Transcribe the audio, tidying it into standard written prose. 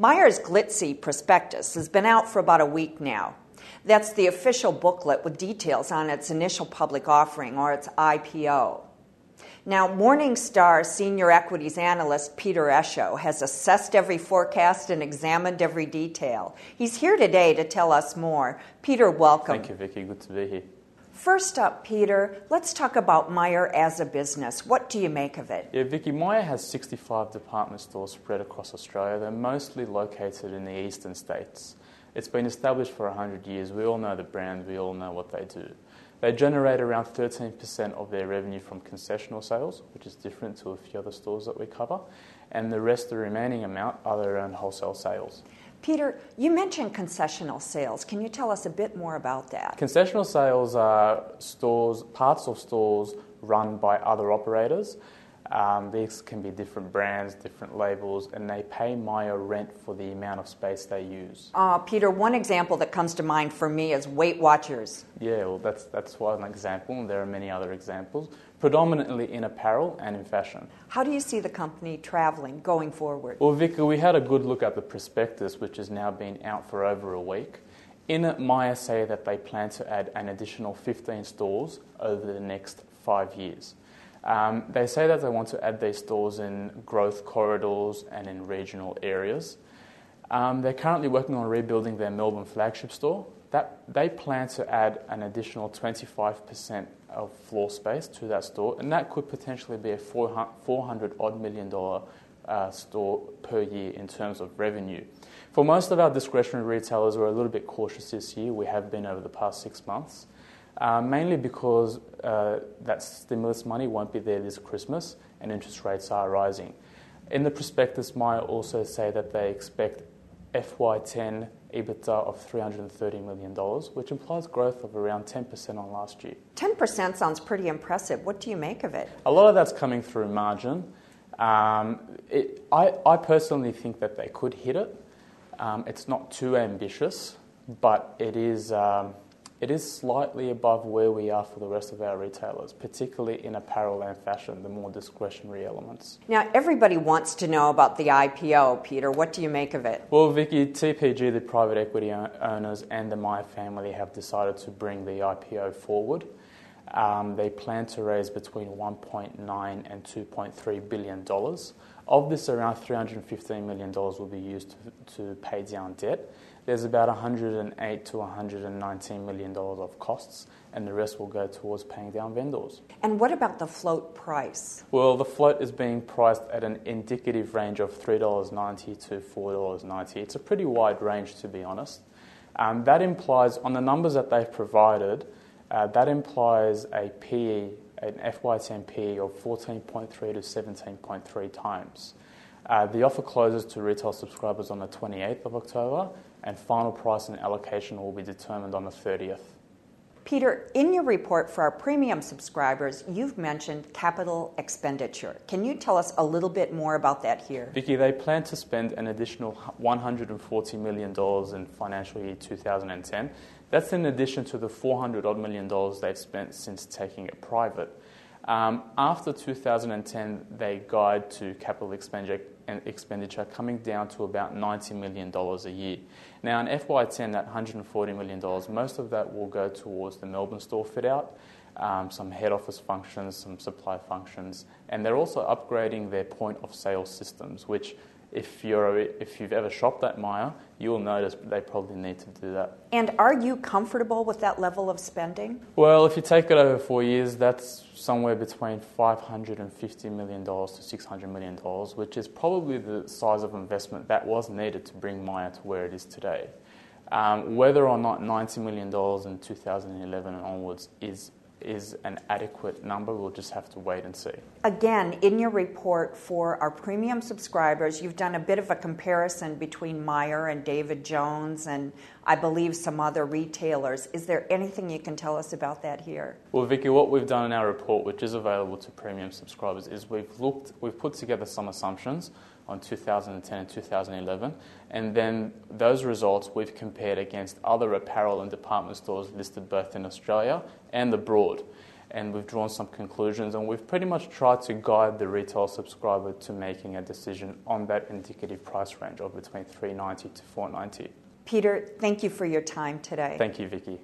Meijer's Glitzy prospectus has been out for about a week now. That's the official booklet with details on its initial public offering, or its IPO. Now, Morningstar senior equities analyst Peter Esho has assessed every forecast and examined every detail. He's here today to tell us more. Peter, welcome. Thank you, Vicky. Good to be here. First up, Peter, let's talk about Meijer as a business. What do you make of it? Yeah, Vicky, Meijer has 65 department stores spread across Australia. They're mostly located in the eastern states. It's been established for 100 years. We all know the brand. We all know what they do. They generate around 13% of their revenue from concessional sales, which is different to a few other stores that we cover, and the rest, the remaining amount, are their own wholesale sales. Peter, you mentioned concessional sales. Can you tell us a bit more about that? Concessional sales are stores, parts of stores run by other operators. These can be different brands, different labels, and they pay Meijer rent for the amount of space they use. Peter, one example that comes to mind for me is Weight Watchers. Yeah, well, that's one example, and there are many other examples, predominantly in apparel and in fashion. How do you see the company traveling going forward? Well, Vicky, we had a good look at the prospectus, which has now been out for over a week. In it, Meijer say that they plan to add an additional 15 stores over the next 5 years. They say that they want to add these stores in growth corridors and in regional areas. They're currently working on rebuilding their Melbourne flagship store. They plan to add an additional 25% of floor space to that store, and that could potentially be a $400 million store per year in terms of revenue. For most of our discretionary retailers, we're a little bit cautious this year. We have been over the past 6 months. Mainly because that stimulus money won't be there this Christmas and interest rates are rising. In the prospectus, Meijer also say that they expect FY10 EBITDA of $330 million, which implies growth of around 10% on last year. 10% sounds pretty impressive. What do you make of it? A lot of that's coming through margin. I personally think that they could hit it. It's not too ambitious, but it is slightly above where we are for the rest of our retailers, particularly in apparel and fashion, the more discretionary elements. Now, everybody wants to know about the IPO, Peter. What do you make of it? Well, Vicky, TPG, the private equity owners, and the Meijer family have decided to bring the IPO forward. They plan to raise between $1.9 and $2.3 billion. Of this, around $315 million will be used to pay down debt. There's about $108 to $119 million of costs, and the rest will go towards paying down vendors. And what about the float price? Well, the float is being priced at an indicative range of $3.90 to $4.90. It's a pretty wide range, to be honest. That implies, on the numbers that they've provided, that implies a PE, an FY10 PE of 14.3 to 17.3 times. The offer closes to retail subscribers on the 28th of October, and final price and allocation will be determined on the 30th. Peter, in your report for our premium subscribers, you've mentioned capital expenditure. Can you tell us a little bit more about that here? Vicky, they plan to spend an additional $140 million in financial year 2010. That's in addition to the $400 million they've spent since taking it private. After 2010, they guide to capital expenditure coming down to about $90 million a year. Now, in FY10, that $140 million, most of that will go towards the Melbourne store fit-out, some head office functions, some supply functions, and they're also upgrading their point-of-sale systems, which if you've ever shopped at Meijer, you'll notice they probably need to do that. And are you comfortable with that level of spending? Well, if you take it over 4 years, that's somewhere between $550 million to $600 million, which is probably the size of investment that was needed to bring Meijer to where it is today. Whether or not $90 million in 2011 and onwards is an adequate number, we'll just have to wait and see. Again, in your report for our premium subscribers, you've done a bit of a comparison between Meijer and David Jones and I believe some other retailers. Is there anything you can tell us about that here? Well, Vicky, what we've done in our report, which is available to premium subscribers, is we've put together some assumptions on 2010 and 2011, and then those results we've compared against other apparel and department stores listed both in Australia and abroad. and we've drawn some conclusions, and we've pretty much tried to guide the retail subscriber to making a decision on that indicative price range of between $390 to $490. Peter, thank you for your time today. Thank you, Vicky.